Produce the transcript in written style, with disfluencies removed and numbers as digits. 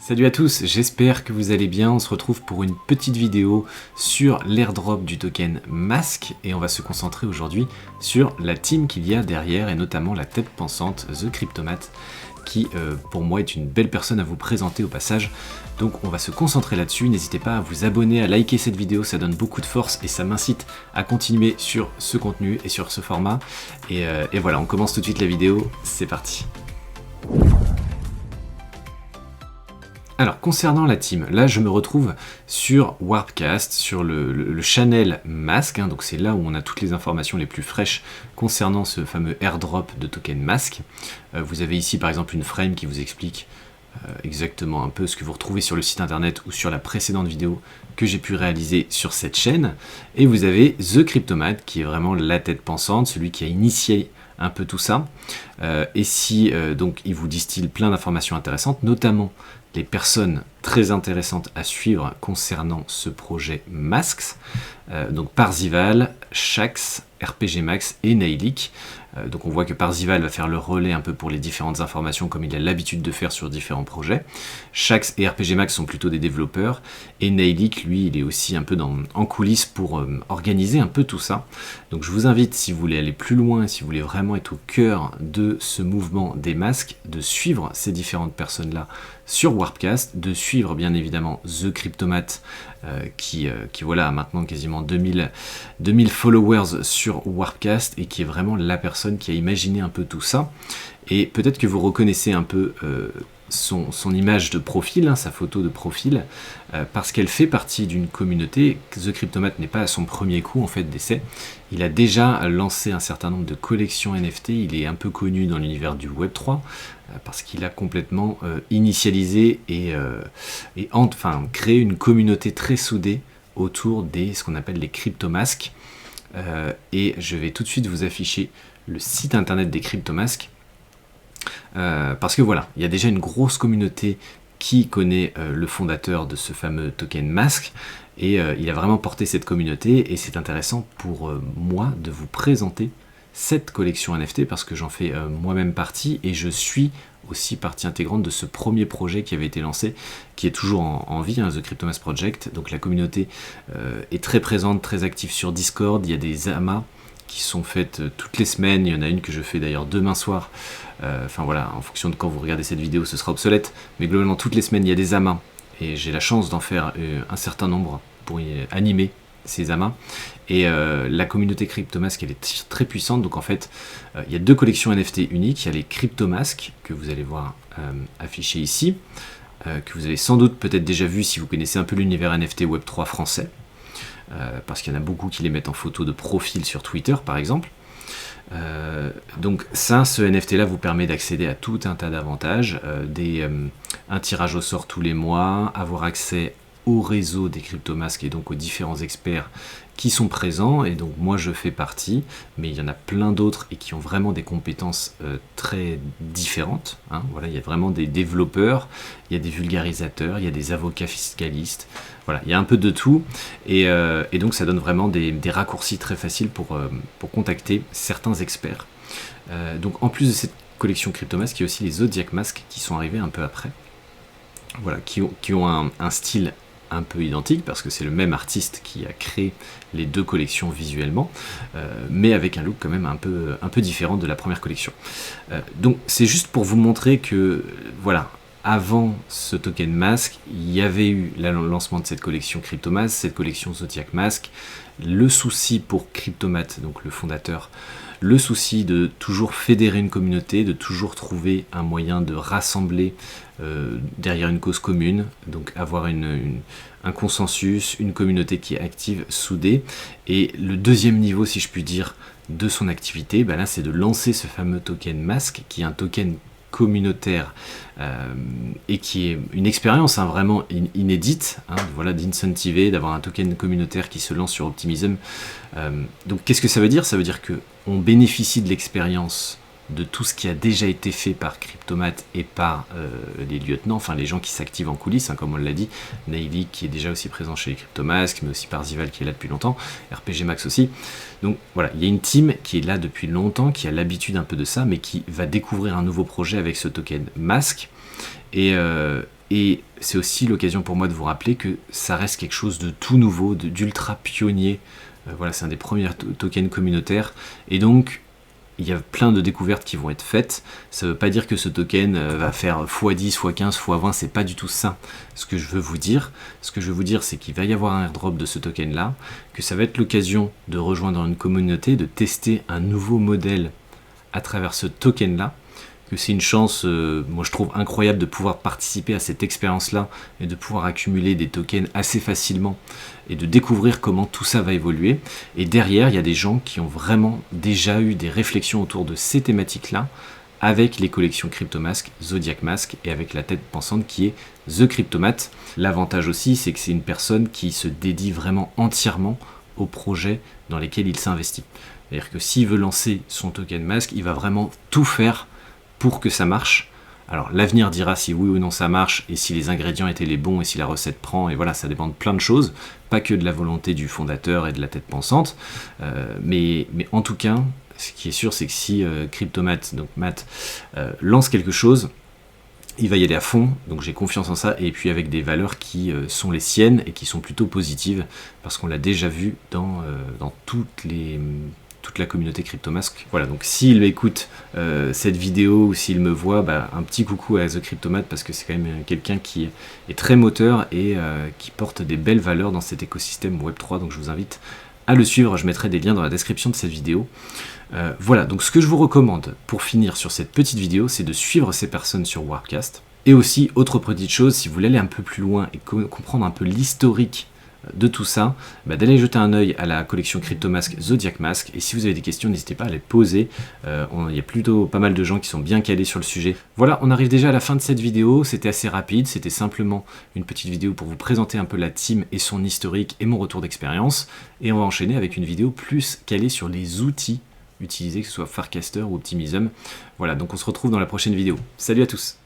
Salut à tous, j'espère que vous allez bien. On se retrouve pour une petite vidéo sur l'airdrop du token Mask et on va se concentrer aujourd'hui sur la team qu'il y a derrière et notamment la tête pensante The Cryptomat qui pour moi est une belle personne à vous présenter au passage. Donc on va se concentrer là-dessus, n'hésitez pas à vous abonner, à liker cette vidéo, ça donne beaucoup de force et ça m'incite à continuer sur ce contenu et sur ce format. Et voilà, on commence tout de suite la vidéo, c'est parti. Alors, concernant la team, là je me retrouve sur Warpcast, sur le channel Mask, hein, donc c'est là où on a toutes les informations les plus fraîches concernant ce fameux airdrop de token Mask. Vous avez ici par exemple une frame qui vous explique exactement un peu ce que vous retrouvez sur le site internet ou sur la précédente vidéo que j'ai pu réaliser sur cette chaîne. Et vous avez The Cryptomat qui est vraiment la tête pensante, celui qui a initié un peu tout ça. Donc il vous distille plein d'informations intéressantes, notamment les personnes très intéressantes à suivre concernant ce projet Masks, donc Parzival, Shax, RPG Max et Nailik. Donc on voit que Parzival va faire le relais un peu pour les différentes informations comme il a l'habitude de faire sur différents projets. Shax et RPG Max sont plutôt des développeurs et Nailik, lui, il est aussi un peu en coulisses pour organiser un peu tout ça. Donc je vous invite, si vous voulez aller plus loin, si vous voulez vraiment être au cœur de ce mouvement des masques, de suivre ces différentes personnes-là sur Warpcast, de suivre bien évidemment The Cryptomat qui voilà, a maintenant quasiment 2000 followers sur Warpcast et qui est vraiment la personne qui a imaginé un peu tout ça. Et peut-être que vous reconnaissez un peu son image de profil, hein, sa photo de profil, parce qu'elle fait partie d'une communauté. The Cryptomat n'est pas à son premier coup en fait d'essai. Il a déjà lancé un certain nombre de collections NFT, il est un peu connu dans l'univers du Web3, parce qu'il a complètement initialisé et créé une communauté très soudée autour des ce qu'on appelle les cryptomasks. Et je vais tout de suite vous afficher le site internet des cryptomasks. Parce que voilà, il y a déjà une grosse communauté qui connaît le fondateur de ce fameux token Mask et il a vraiment porté cette communauté et c'est intéressant pour moi de vous présenter cette collection NFT parce que j'en fais moi-même partie et je suis aussi partie intégrante de ce premier projet qui avait été lancé, qui est toujours en vie, hein, The Cryptomas Project. Donc la communauté est très présente, très active sur Discord, il y a des amas qui sont faites toutes les semaines, il y en a une que je fais d'ailleurs demain soir, enfin voilà, en fonction de quand vous regardez cette vidéo ce sera obsolète, mais globalement toutes les semaines il y a des amas, et j'ai la chance d'en faire un certain nombre pour y animer ces amas, et la communauté Cryptomask elle est très puissante, donc en fait il y a deux collections NFT uniques, il y a les Cryptomask que vous allez voir affichés ici, que vous avez sans doute peut-être déjà vu si vous connaissez un peu l'univers NFT Web3 français, parce qu'il y en a beaucoup qui les mettent en photo de profil sur Twitter par exemple. Donc ça, ce NFT là vous permet d'accéder à tout un tas d'avantages, un tirage au sort tous les mois, avoir accès au réseau des cryptomasks et donc aux différents experts qui sont présents, et donc moi je fais partie, mais il y en a plein d'autres et qui ont vraiment des compétences très différentes, hein. Voilà, il y a vraiment des développeurs, il y a des vulgarisateurs, il y a des avocats fiscalistes, voilà, il y a un peu de tout, et donc ça donne vraiment des raccourcis très faciles pour contacter certains experts. Donc en plus de cette collection Cryptomask, il y a aussi les Zodiac Mask qui sont arrivés un peu après, voilà, qui ont un style un peu identique parce que c'est le même artiste qui a créé les deux collections visuellement, mais avec un look quand même un peu différent de la première collection. Donc c'est juste pour vous montrer que voilà, avant ce token Mask, il y avait eu le lancement de cette collection Cryptomask, cette collection Zodiac Mask, le souci pour Cryptomat, donc le fondateur, le souci de toujours fédérer une communauté, de toujours trouver un moyen de rassembler derrière une cause commune, donc avoir un consensus, une communauté qui est active, soudée. Et le deuxième niveau, si je puis dire, de son activité, ben là c'est de lancer ce fameux token Mask, qui est un token communautaire et qui est une expérience vraiment inédite, hein, voilà, d'incentiver, d'avoir un token communautaire qui se lance sur Optimism. Donc qu'est-ce que ça veut dire? Ça veut dire qu'on bénéficie de l'expérience de tout ce qui a déjà été fait par Cryptomat et par les lieutenants, enfin les gens qui s'activent en coulisses, hein, comme on l'a dit, Nailik qui est déjà aussi présent chez les Cryptomasks, mais aussi Parzival qui est là depuis longtemps, RPG Max aussi. Donc voilà, il y a une team qui est là depuis longtemps, qui a l'habitude un peu de ça, mais qui va découvrir un nouveau projet avec ce token Mask. Et Et c'est aussi l'occasion pour moi de vous rappeler que ça reste quelque chose de tout nouveau, d'ultra pionnier. Voilà, c'est un des premiers tokens communautaires. Et donc, il y a plein de découvertes qui vont être faites. Ça ne veut pas dire que ce token va faire x10, x15, x20, c'est pas du tout ça ce que je veux vous dire. Ce que je veux vous dire, c'est qu'il va y avoir un airdrop de ce token-là, que ça va être l'occasion de rejoindre une communauté, de tester un nouveau modèle à travers ce token-là, que c'est une chance, moi je trouve incroyable de pouvoir participer à cette expérience-là et de pouvoir accumuler des tokens assez facilement et de découvrir comment tout ça va évoluer. Et derrière, il y a des gens qui ont vraiment déjà eu des réflexions autour de ces thématiques-là avec les collections Cryptomask, Zodiac Mask et avec la tête pensante qui est The Cryptomat. L'avantage aussi, c'est que c'est une personne qui se dédie vraiment entièrement aux projets dans lesquels il s'investit. C'est-à-dire que s'il veut lancer son token Mask, il va vraiment tout faire pour que ça marche. Alors l'avenir dira si oui ou non ça marche et si les ingrédients étaient les bons et si la recette prend, et voilà, ça dépend de plein de choses, pas que de la volonté du fondateur et de la tête pensante, mais en tout cas, ce qui est sûr, c'est que si Cryptomat, donc Matt, lance quelque chose, il va y aller à fond, donc j'ai confiance en ça, et puis avec des valeurs qui sont les siennes et qui sont plutôt positives, parce qu'on l'a déjà vu dans toute la communauté Cryptomask. Voilà, donc s'il écoute cette vidéo ou s'il me voit, un petit coucou à The Cryptomat parce que c'est quand même quelqu'un qui est très moteur et qui porte des belles valeurs dans cet écosystème Web3, donc je vous invite à le suivre, je mettrai des liens dans la description de cette vidéo. Voilà, donc ce que je vous recommande pour finir sur cette petite vidéo, c'est de suivre ces personnes sur Warpcast. Et aussi, autre petite chose, si vous voulez aller un peu plus loin et comprendre un peu l'historique de tout ça, d'aller jeter un œil à la collection Cryptomask Zodiac Mask, et si vous avez des questions, n'hésitez pas à les poser. Il y a plutôt pas mal de gens qui sont bien calés sur le sujet. Voilà, on arrive déjà à la fin de cette vidéo, c'était assez rapide, c'était simplement une petite vidéo pour vous présenter un peu la team et son historique et mon retour d'expérience, et on va enchaîner avec une vidéo plus calée sur les outils utilisés, que ce soit Farcaster ou Optimism. Voilà, donc on se retrouve dans la prochaine vidéo. Salut à tous!